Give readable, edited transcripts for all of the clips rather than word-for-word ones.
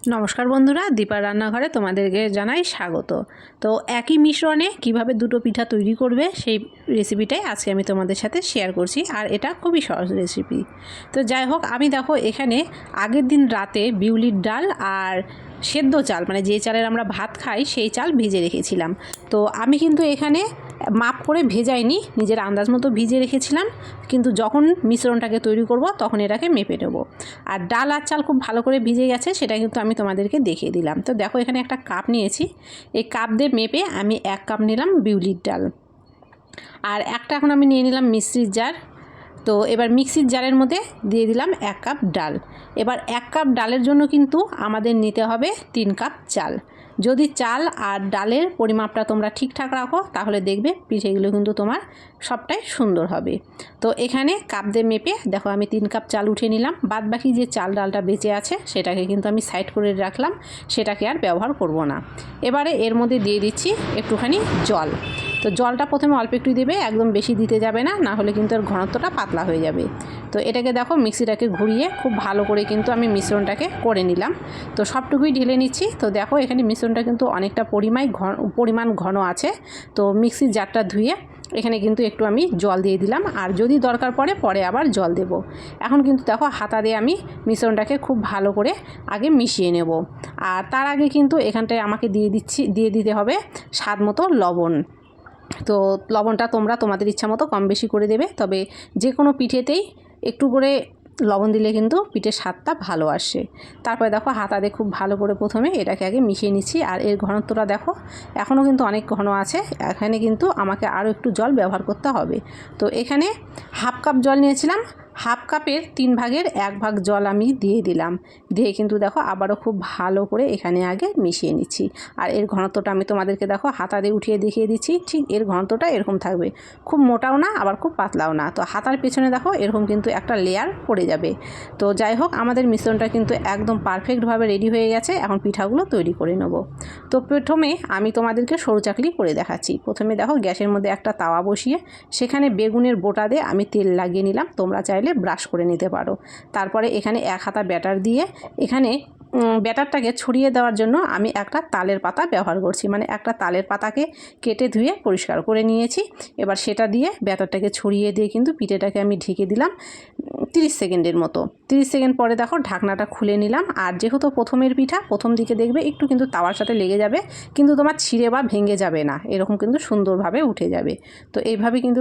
নমস্কার বন্ধুরা, দীপার রান্নাঘরে তোমাদেরকে জানাই স্বাগত। তো একই মিশ্রণে কিভাবে দুটো পিঠা তৈরি করবে সেই রেসিপিটাই আজকে আমি তোমাদের সাথে শেয়ার করছি। আর এটা খুবই সহজ রেসিপি। তো যাই হোক, আমি দেখো এখানে আগের দিন রাতে বিউলির ডাল আর সেদ্ধ চাল, মানে যে চালের আমরা ভাত খাই সেই চাল ভিজে রেখেছিলাম। তো আমি কিন্তু এখানে মাপ করে ভেজাইনি, নিজের আন্দাজ মতো ভিজে রেখেছিলাম, কিন্তু যখন মিশ্রণটাকে তৈরি করব তখন এটাকে মেপে নেব। আর ডাল আর চাল খুব ভালো করে ভিজে গেছে, সেটা কিন্তু আমি তোমাদেরকে দেখিয়ে দিলাম। তো দেখো এখানে একটা কাপ নিয়েছি, এই কাপ দিয়ে মেপে আমি 1 কাপ নিলাম বিউলির ডাল, আর একটা এখন আমি নিয়ে নিলাম মিক্সির জার। তো এবার মিক্সির জারের মধ্যে দিয়ে দিলাম 1 কাপ ডাল। এবার 1 কাপ ডালের জন্য কিন্তু আমাদের নিতে হবে 3 কাপ চাল। যদি চাল আর ডালের পরিমাপটা তোমরা ঠিকঠাক রাখো তাহলে দেখবে পিঠেগুলো কিন্তু তোমার সবটাই সুন্দর হবে। তো এখানে কাপ দিয়ে মেপে দেখো আমি 3 কাপ চাল উঠিয়ে নিলাম। বাদ বাকি যে চাল ডালটা বেঁচে আছে সেটাকে কিন্তু আমি সাইড করে রাখলাম, সেটাকে আর ব্যবহার করব না। এবারে এর মধ্যে দিয়ে দিচ্ছি একটুখানি জল। তো জলটা প্রথমে অল্প একটু দেবে, একদম বেশি দিতে যাবে না, না হলে কিন্তু এর ঘনত্বটা পাতলা হয়ে যাবে। তো এটাকে দেখো মিক্সিটাকে ঘুরিয়ে খুব ভালো করে কিন্তু আমি মিশ্রণটাকে করে নিলাম। তো সবটুকুই ঢেলে নিচ্ছি। তো দেখো এখানে মিশ্রণটা কিন্তু অনেকটা পরিমাণ ঘন আছে। তো মিক্সির জারটা ধুয়ে এখানে কিন্তু একটু আমি জল দিয়ে দিলাম, আর যদি দরকার পরে আবার জল দেব। এখন কিন্তু দেখো হাতা দিয়ে আমি মিশ্রণটাকে খুব ভালো করে আগে মিশিয়ে নেব। আর তার আগে কিন্তু এখানটায় আমাকে দিয়ে দিতে হবে স্বাদ মতো লবণ। তো লবণটা তোমরা তোমাদের ইচ্ছা মতো কম বেশি করে দেবে, তবে যে কোনো পিঠেতেই একটু করে লবণ দিলে কিন্তু পিঠের স্বাদটা ভালো আসে। তারপরে দেখো হাতা দিয়ে খুব ভালো করে প্রথমে এটাকে আগে মিশিয়ে নিচ্ছি। আর এর ঘনত্বটা দেখো এখনও কিন্তু অনেক ঘন আছে, এখানে কিন্তু আমাকে আরও একটু জল ব্যবহার করতে হবে। তো এখানে 1/2 কাপ জল নিয়েছিলাম, 1/2 কাপের 3 ভাগের 1 ভাগ জল আমি দিয়ে দিলাম। দিয়ে কিন্তু দেখো আবারও খুব ভালো করে এখানে আগে মিশিয়ে নিচ্ছি। আর এর ঘনত্বটা আমি তোমাদেরকে দেখো হাতা দিয়ে উঠিয়ে দেখিয়ে দিচ্ছি। ঠিক এর ঘনত্বটা এরকম থাকবে, খুব মোটাও না আবার খুব পাতলাও না। তো হাতার পেছনে দেখো এরকম কিন্তু একটা লেয়ার পড়ে যাবে। তো যাই হোক, আমাদের মিশ্রণটা কিন্তু একদম পারফেক্টভাবে রেডি হয়ে গেছে। এখন পিঠাগুলো তৈরি করে নেব। তো প্রথমে আমি তোমাদেরকে সরু চাকলি করে দেখাচ্ছি। প্রথমে দেখো গ্যাসের মধ্যে একটা তাওয়া বসিয়ে সেখানে বেগুনের বোটা দিয়ে আমি তেল লাগিয়ে নিলাম, তোমরা চাইলে ব্রাশ করে নিতে পারো। তারপরে এখানে 1 হাতা ব্যাটার দিয়ে এখানে ব্যাটারটাকে ছড়িয়ে দেওয়ার জন্য আমি একটা তালের পাতা ব্যবহার করছি, মানে একটা তালের পাতাকে কেটে ধুয়ে পরিষ্কার করে নিয়েছি। এবার সেটা দিয়ে ব্যাটারটাকে ছড়িয়ে দিয়ে কিন্তু পিঠেটাকে আমি ঢেকে দিলাম 30 সেকেন্ডের মতো। 30 সেকেন্ড পরে দেখো ঢাকনাটা খুলে নিলাম। আর যেহেতু প্রথমের পিঠা, প্রথম দিকে দেখবে একটু কিন্তু তাওয়ার সাথে লেগে যাবে, কিন্তু তোমার ছিঁড়ে বা ভেঙে যাবে না, এরকম কিন্তু সুন্দরভাবে উঠে যাবে। তো এইভাবে কিন্তু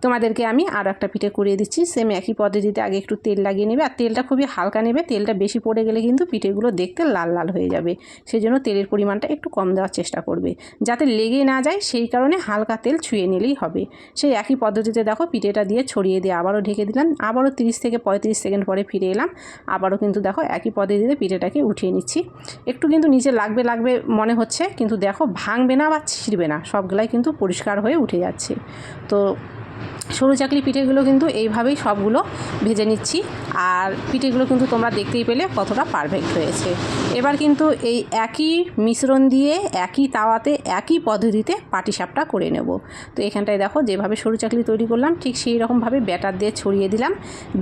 তোমাদেরকে আমি আরও একটা পিঠে করিয়ে দিচ্ছি। সেম একই পদ্ধতিতে আগে একটু তেল লাগিয়ে নেবে, আর তেলটা খুবই হালকা নেবে। তেলটা বেশি পড়ে গেলে কিন্তু পিঠেগুলো দেখতে লাল লাল হয়ে যাবে, সেই জন্য তেলের পরিমাণটা একটু কম দেওয়ার চেষ্টা করবে, যাতে লেগে না যায়। সেই কারণে হালকা তেল ছুঁয়ে নিলেই হবে। সেই একই পদ্ধতিতে দেখো পিঠেটা দিয়ে ছড়িয়ে দিয়ে আবারও ঢেকে দিলাম। আবারও 30 থেকে 35 সেকেন্ড পরে ফিরে এলাম। আবারও কিন্তু দেখো একই পদ্ধতিতে পিঠেটাকে উঠিয়ে নিচ্ছি। একটু কিন্তু নিচে লাগবে মনে হচ্ছে, কিন্তু দেখো ভাঙবে না বা ছিঁড়বে না, সবগুলাই কিন্তু পরিষ্কার হয়ে উঠে যাচ্ছে। তো সরু চাকলি পিঠেগুলো কিন্তু এইভাবেই সবগুলো ভেজে নিচ্ছি। আর পিঠেগুলো কিন্তু তোমরা দেখতেই পেলে কতটা পারফেক্ট হয়েছে। এবার কিন্তু এই একই মিশ্রণ দিয়ে একই তাওয়াতে একই পদ্ধতিতে পাটিসাপটা করে নেব। তো এখানটায় দেখো যেভাবে সরু চাকলি তৈরি করলাম ঠিক সেই রকমভাবে ব্যাটার দিয়ে ছড়িয়ে দিলাম,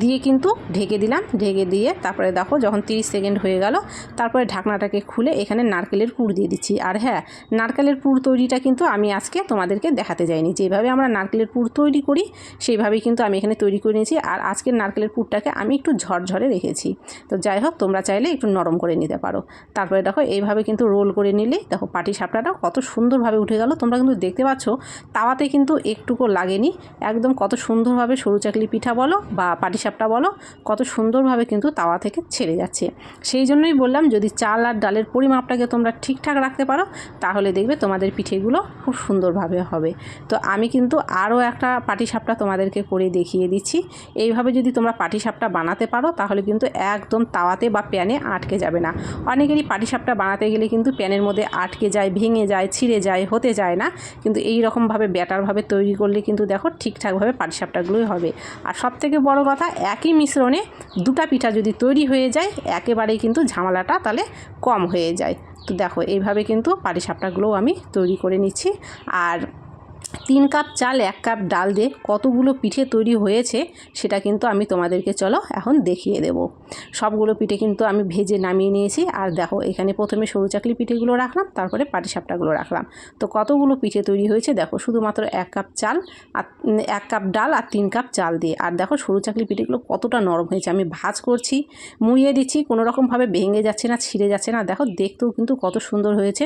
দিয়ে কিন্তু ঢেকে দিলাম। ঢেকে দিয়ে তারপরে দেখো যখন 30 সেকেন্ড হয়ে গেল, তারপরে ঢাকনাটাকে খুলে এখানে নারকেলের পুর দিয়ে দিচ্ছি। আর হ্যাঁ, নারকেলের পুর তৈরিটা কিন্তু আমি আজকে তোমাদেরকে দেখাতে যাইনি। যেভাবে আমরা নারকেলের পুর তৈরি করি সেইভাবেই কিন্তু আমি এখানে তৈরি করে নিয়েছি। আর আজকের নারকেলের পুরটাকে আমি একটু ঝরঝরে রেখেছি। তো যাই হোক, তোমরা চাইলে একটু নরম করে নিতে পারো। তারপরে দেখো এইভাবে কিন্তু রোল করে নিলে দেখো পাটিসাপটাটা কত সুন্দরভাবে উঠে গেল। তোমরা কিন্তু দেখতে পাচ্ছ তাওয়াতে কিন্তু একটুকু লাগেনি, একদম কত সুন্দরভাবে সরু চাকলি পিঠা বলো বা পাটিসাপটা বলো কত সুন্দরভাবে কিন্তু তাওয়া থেকে ছেড়ে যাচ্ছে। সেই জন্যই বললাম, যদি চাল আর ডালের পরিমাপটাকে তোমরা ঠিকঠাক রাখতে পারো তাহলে দেখবে তোমাদের পিঠেগুলো খুব সুন্দরভাবে হবে। তো আমি কিন্তু আরও একটা পাটিসাপটা তোমাদেরকে করে দেখিয়ে দিচ্ছি। এইভাবে যদি তোমরা পাটিসাপটা বানাতে পারো তাহলে কিন্তু একদম তাওয়াতে বা প্যানে আটকে যাবে না। অনেকেরই পাটিসাপটা বানাতে গেলে কিন্তু প্যানের মধ্যে আটকে যায়, ভেঙে যায়, ছিঁড়ে যায়, হতে যায় না। কিন্তু এই রকমভাবে ব্যাটারভাবে তৈরি করলে কিন্তু দেখো ঠিকঠাকভাবে পাটিসাপটাগুলোই হবে। আর সবথেকে বড় কথা, একই মিশ্রণে দুটা পিঠা যদি তৈরি হয়ে যায় একেবারেই কিন্তু ঝামেলাটা তাহলে কম হয়ে যায়। তো দেখো এইভাবে কিন্তু পাটিসাপটাগুলোও আমি তৈরি করে নিচ্ছি। আর 3 কাপ চাল 1 কাপ ডাল দিয়ে কতগুলো পিঠে তৈরি হয়েছে সেটা কিন্তু আমি তোমাদেরকে চলো এখন দেখিয়ে দেব। সবগুলো পিঠে কিন্তু আমি ভেজে নামিয়ে নিয়েছি। আর দেখো এখানে প্রথমে সরু চাকলি পিঠেগুলো রাখলাম, তারপরে পাটিসাপটাগুলো রাখলাম। তো কতগুলো পিঠে তৈরি হয়েছে দেখো, শুধুমাত্র 1 কাপ চাল আর 1 কাপ ডাল আর 3 কাপ চাল দিয়ে। আর দেখো সরু চাকলি পিঠেগুলো কতটা নরম হয়েছে। আমি ভাঁজ করছি, মুড়িয়ে দিচ্ছি, কোনো রকমভাবে ভেঙে যাচ্ছে না, ছিঁড়ে যাচ্ছে না। দেখো দেখতেও কিন্তু কত সুন্দর হয়েছে,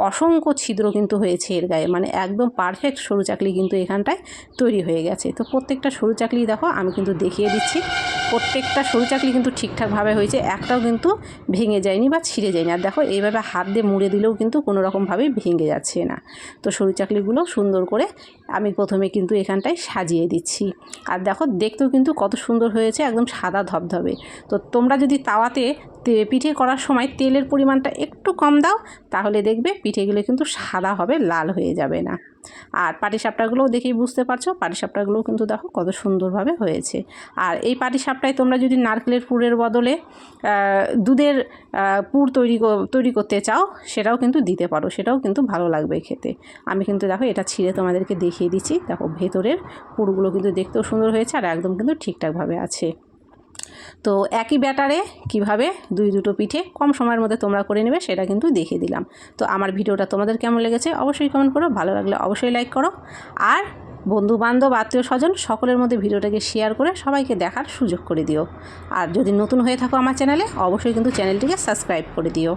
অসংখ্য ছিদ্র কিন্তু হয়েছে এর গায়ে, মানে একদম পারফেক্ট সরু চাকলি কিন্তু এখানটায় তৈরি হয়ে গেছে। তো প্রত্যেকটা সরু চাকলি দেখো আমি কিন্তু দেখিয়ে দিচ্ছি, প্রত্যেকটা সরু চাকলি কিন্তু ঠিকঠাকভাবে হয়েছে, একটাও কিন্তু ভেঙে যায়নি বা ছিঁড়ে যায়নি। আর দেখো এইভাবে হাত দিয়ে মুড়ে দিলেও কিন্তু কোনো রকমভাবেই ভেঙে যাচ্ছে না। তো সরু চাকলিগুলো সুন্দর করে আমি প্রথমে কিন্তু এখানটায় সাজিয়ে দিচ্ছি। আর দেখো দেখতেও কিন্তু কত সুন্দর হয়েছে, একদম সাদা ধবধবে। তো তোমরা যদি তাওয়াতে পিঠে করার সময় তেলের পরিমাণটা একটু কম দাও, তাহলে দেখবে পিঠেগুলো কিন্তু সাদা হবে, লাল হয়ে যাবে না। আর পাটিসাপটাগুলোও দেখেই বুঝতে পারছো, পাটিসাপটাগুলোও কিন্তু দেখো কত সুন্দরভাবে হয়েছে। আর এই পাটিসাপটায় তোমরা যদি নারকেলের পুরের বদলে দুধের পুর তৈরি করতে চাও, সেটাও কিন্তু দিতে পারো, সেটাও কিন্তু ভালো লাগবে খেতে। আমি কিন্তু দেখো এটা ছিঁড়ে তোমাদেরকে দেখিয়ে দিচ্ছি। দেখো ভেতরের পুরগুলো কিন্তু দেখতেও সুন্দর হয়েছে আর একদম কিন্তু ঠিকঠাকভাবে আছে। তো একই ব্যাটারে কিভাবে দুটো পিঠে কম সময়ের মধ্যে তোমরা করে নেবে সেটা কিন্তু দেখিয়ে দিলাম। তো আমার ভিডিওটা তোমাদের কেমন লেগেছে অবশ্যই কমেন্ট করো, ভালো লাগলে অবশ্যই লাইক করো। আর বন্ধু বান্ধব আত্মীয় স্বজন সকলের মধ্যে ভিডিওটাকে শেয়ার করে সবাইকে দেখার সুযোগ করে দিও। আর যদি নতুন হয়ে থাকো আমার চ্যানেলে, অবশ্যই কিন্তু চ্যানেলটিকে সাবস্ক্রাইব করে দিও।